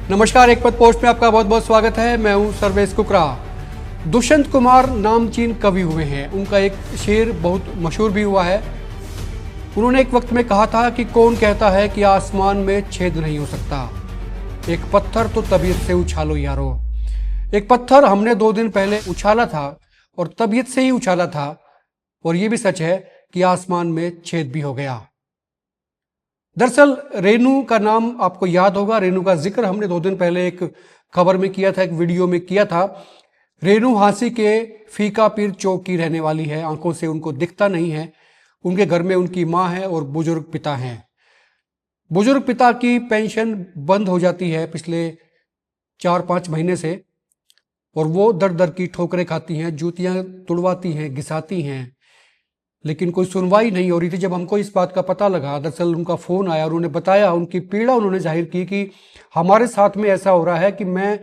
नमस्कार, एक पद पोस्ट में आपका बहुत बहुत स्वागत है। मैं हूं सर्वेश कुकरा। दुष्यंत कुमार नामचीन कवि हुए हैं। उनका एक शेर बहुत मशहूर भी हुआ है। उन्होंने एक वक्त में कहा था कि कौन कहता है कि आसमान में छेद नहीं हो सकता, एक पत्थर तो तबीयत से उछालो यारो। एक पत्थर हमने 2 दिन पहले उछाला था और तबीयत से ही उछाला था, और ये भी सच है कि आसमान में छेद भी हो गया। दरअसल रेनू का नाम आपको याद होगा। रेनू का जिक्र हमने 2 दिन पहले एक खबर में किया था, एक वीडियो में किया था। रेनू हांसी के फीका पीर चौक की रहने वाली है। आंखों से उनको दिखता नहीं है। उनके घर में उनकी माँ है और बुजुर्ग पिता हैं। बुजुर्ग पिता की पेंशन बंद हो जाती है पिछले 4-5 महीने से, और वो दर दर की ठोकरें खाती हैं, जूतियां तुड़वाती हैं, घिसाती हैं, लेकिन कोई सुनवाई नहीं हो रही थी। जब हमको इस बात का पता लगा, दरअसल उनका फ़ोन आया, उन्होंने बताया, उनकी पीड़ा उन्होंने जाहिर की कि हमारे साथ में ऐसा हो रहा है कि मैं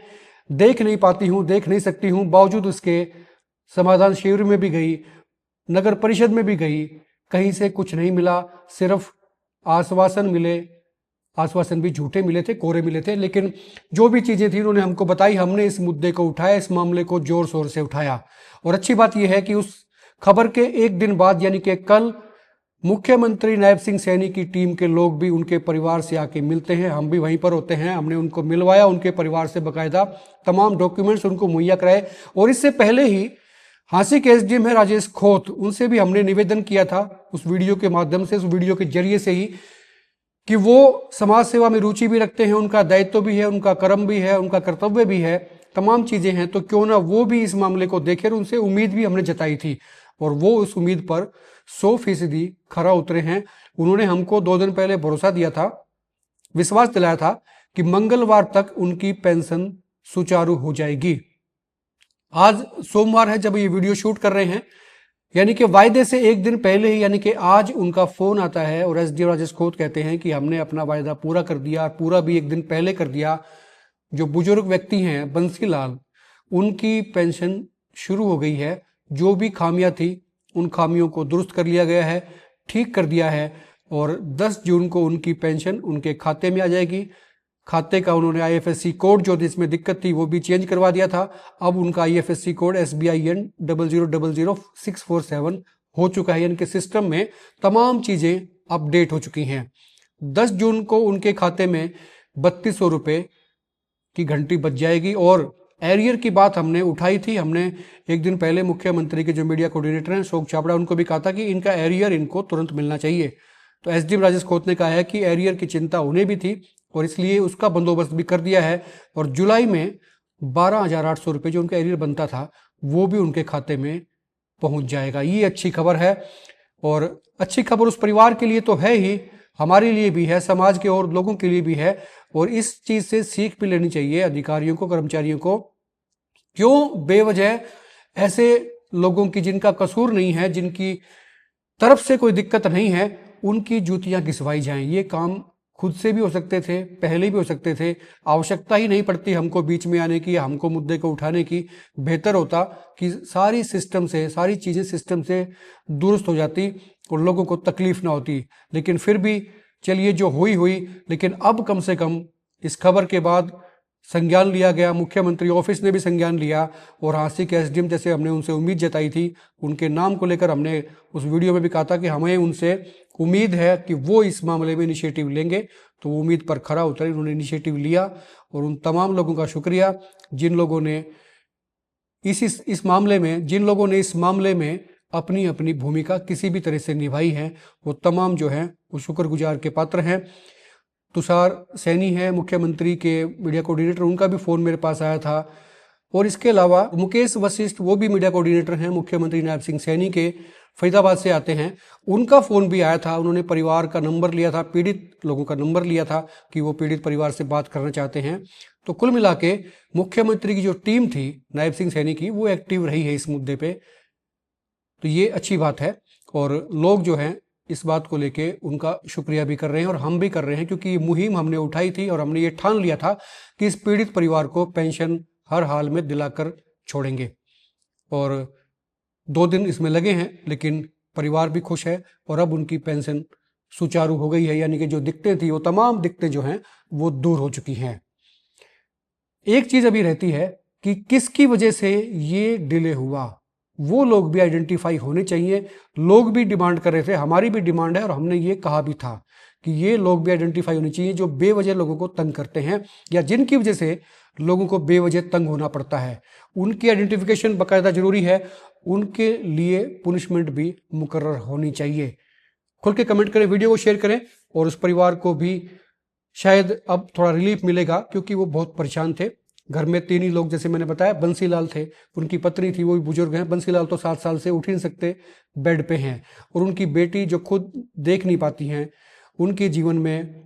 देख नहीं पाती हूँ, देख नहीं सकती हूँ। बावजूद उसके समाधान शिविर में भी गई, नगर परिषद में भी गई, कहीं से कुछ नहीं मिला। सिर्फ आश्वासन मिले, आश्वासन भी झूठे मिले थे, कोरे मिले थे। लेकिन जो भी चीज़ें थी उन्होंने हमको बताई। हमने इस मुद्दे को उठाया, इस मामले को जोर शोर से उठाया। और अच्छी बात यह है कि उस खबर के एक दिन बाद, यानी कि कल, मुख्यमंत्री नायब सिंह सैनी की टीम के लोग भी उनके परिवार से आके मिलते हैं। हम भी वहीं पर होते हैं। हमने उनको मिलवाया, उनके परिवार से बाकायदा तमाम डॉक्यूमेंट्स उनको मुहैया कराए। और इससे पहले ही हांसी के एसडीएम है राजेश खोत, उनसे भी हमने निवेदन किया था उस वीडियो के माध्यम से, उस वीडियो के जरिए से ही, कि वो समाज सेवा में रुचि भी रखते हैं, उनका दायित्व भी है, उनका कर्म भी है, उनका कर्तव्य भी है, तमाम चीजें हैं, तो क्यों ना वो भी इस मामले को देखें। उनसे उम्मीद भी हमने जताई थी और वो उस उम्मीद पर 100% खरा उतरे हैं। उन्होंने हमको 2 दिन पहले भरोसा दिया था, विश्वास दिलाया था कि मंगलवार तक उनकी पेंशन सुचारू हो जाएगी। आज सोमवार है जब ये वीडियो शूट कर रहे हैं, यानी कि वायदे से एक दिन पहले ही, यानी कि आज उनका फोन आता है और एसडीएम राजेश खोत कहते हैं कि हमने अपना वायदा पूरा कर दिया, पूरा भी एक दिन पहले कर दिया। जो बुजुर्ग व्यक्ति हैं बंसीलाल, उनकी पेंशन शुरू हो गई है। जो भी खामियां थी उन खामियों को दुरुस्त कर लिया गया है, ठीक कर दिया है, और 10 जून को उनकी पेंशन उनके खाते में आ जाएगी। खाते का उन्होंने आईएफएससी कोड, जो इसमें दिक्कत थी, वो भी चेंज करवा दिया था। अब उनका आईएफएससी कोड SBIN 0000647 हो चुका है, यानी कि सिस्टम में तमाम चीजें अपडेट हो चुकी हैं। 10 जून को उनके खाते में 3200 रुपये की घंटी बच जाएगी। और एरियर की बात हमने उठाई थी। हमने एक दिन पहले मुख्यमंत्री के जो मीडिया कोऑर्डिनेटर हैं अशोक छाबड़ा, उनको भी कहा था कि इनका एरियर इनको तुरंत मिलना चाहिए। तो एसडीएम राजेश खोत ने कहा है कि एरियर की चिंता उन्हें भी थी और इसलिए उसका बंदोबस्त भी कर दिया है। और जुलाई में 12,800 रुपये जो उनका एरियर बनता था, वो भी उनके खाते में पहुंच जाएगा। ये अच्छी खबर है, और अच्छी खबर उस परिवार के लिए तो है ही, हमारे लिए भी है, समाज के और लोगों के लिए भी है। और इस चीज से सीख भी लेनी चाहिए अधिकारियों को, कर्मचारियों को। क्यों बेवजह ऐसे लोगों की, जिनका कसूर नहीं है, जिनकी तरफ से कोई दिक्कत नहीं है, उनकी जूतियां घिसवाई जाएं। ये काम खुद से भी हो सकते थे, पहले भी हो सकते थे। आवश्यकता ही नहीं पड़ती हमको बीच में आने की, हमको मुद्दे को उठाने की। बेहतर होता कि सारी सिस्टम से, सारी चीजें सिस्टम से दुरुस्त हो जाती और लोगों को तकलीफ ना होती। लेकिन फिर भी चलिए, जो हुई हुई। लेकिन अब कम से कम इस खबर के बाद संज्ञान लिया गया, मुख्यमंत्री ऑफिस ने भी संज्ञान लिया, और हांसी के एसडीएम, जैसे हमने उनसे उम्मीद जताई थी, उनके नाम को लेकर हमने उस वीडियो में भी कहा था कि हमें उनसे उम्मीद है कि वो इस मामले में इनिशिएटिव लेंगे। तो वो उम्मीद पर खरा उतरे, उन्होंने इनिशिएटिव लिया। और उन तमाम लोगों का शुक्रिया जिन लोगों ने इस मामले में अपनी अपनी भूमिका किसी भी तरह से निभाई है। वो तमाम जो हैं वो शुक्रगुजार के पात्र हैं। तुषार सैनी है मुख्यमंत्री के मीडिया कोऑर्डिनेटर, उनका भी फ़ोन मेरे पास आया था। और इसके अलावा मुकेश वशिष्ठ, वो भी मीडिया कोऑर्डिनेटर हैं मुख्यमंत्री नायब सिंह सैनी के, फरीदाबाद से आते हैं। उनका फ़ोन भी आया था। उन्होंने परिवार का नंबर लिया था, पीड़ित लोगों का नंबर लिया था कि वो पीड़ित परिवार से बात करना चाहते हैं। तो कुल मिला के मुख्यमंत्री की जो टीम थी नायब सिंह सैनी की, वो एक्टिव रही है इस मुद्दे पे। तो ये अच्छी बात है, और लोग जो हैं इस बात को लेके उनका शुक्रिया भी कर रहे हैं, और हम भी कर रहे हैं, क्योंकि ये मुहिम हमने उठाई थी और हमने ये ठान लिया था कि इस पीड़ित परिवार को पेंशन हर हाल में दिलाकर छोड़ेंगे। और 2 दिन इसमें लगे हैं, लेकिन परिवार भी खुश है, और अब उनकी पेंशन सुचारू हो गई है, यानी कि जो दिक्कतें थी, वो तमाम दिक्कतें जो हैं वो दूर हो चुकी हैं। एक चीज अभी रहती है कि किसकी वजह से ये डिले हुआ, वो लोग भी आइडेंटिफाई होने चाहिए। लोग भी डिमांड कर रहे थे, हमारी भी डिमांड है और हमने ये कहा भी था कि ये लोग भी आइडेंटिफाई होने चाहिए जो बेवजह लोगों को तंग करते हैं या जिनकी वजह से लोगों को बेवजह तंग होना पड़ता है। उनकी आइडेंटिफिकेशन बाकायदा जरूरी है, उनके लिए पुनिशमेंट भी मुकर्रर होनी चाहिए। खुल के कमेंट करें, वीडियो को शेयर करें और उस परिवार को भी शायद अब थोड़ा रिलीफ मिलेगा, क्योंकि वो बहुत परेशान थे। घर में 3 ही लोग, जैसे मैंने बताया, बंसीलाल थे, उनकी पत्नी थी, वो भी बुजुर्ग हैं। बंसीलाल तो 7 साल से उठ ही नहीं सकते, बेड पे हैं। और उनकी बेटी जो खुद देख नहीं पाती हैं, उनके जीवन में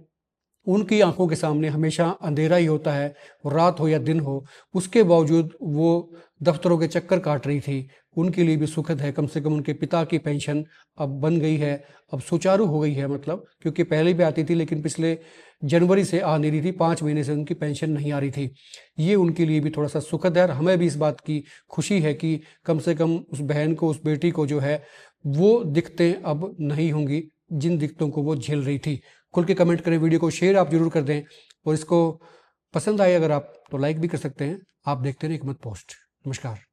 उनकी आंखों के सामने हमेशा अंधेरा ही होता है, रात हो या दिन हो, उसके बावजूद वो दफ्तरों के चक्कर काट रही थी। उनके लिए भी सुखद है, कम से कम उनके पिता की पेंशन अब बन गई है, अब सुचारू हो गई है, मतलब क्योंकि पहले भी आती थी लेकिन पिछले जनवरी से आ नहीं रही थी, 5 महीने से उनकी पेंशन नहीं आ रही थी। ये उनके लिए भी थोड़ा सा सुखद है और हमें भी इस बात की खुशी है कि कम से कम उस बहन को, उस बेटी को जो है वो दिक्कतें अब नहीं होंगी जिन दिक्कतों को वो झेल रही थी। खुल के कमेंट करें, वीडियो को शेयर आप जरूर कर दें और इसको पसंद आए अगर आप तो लाइक भी कर सकते हैं। आप देखते रहें हिकमत पोस्ट। नमस्कार।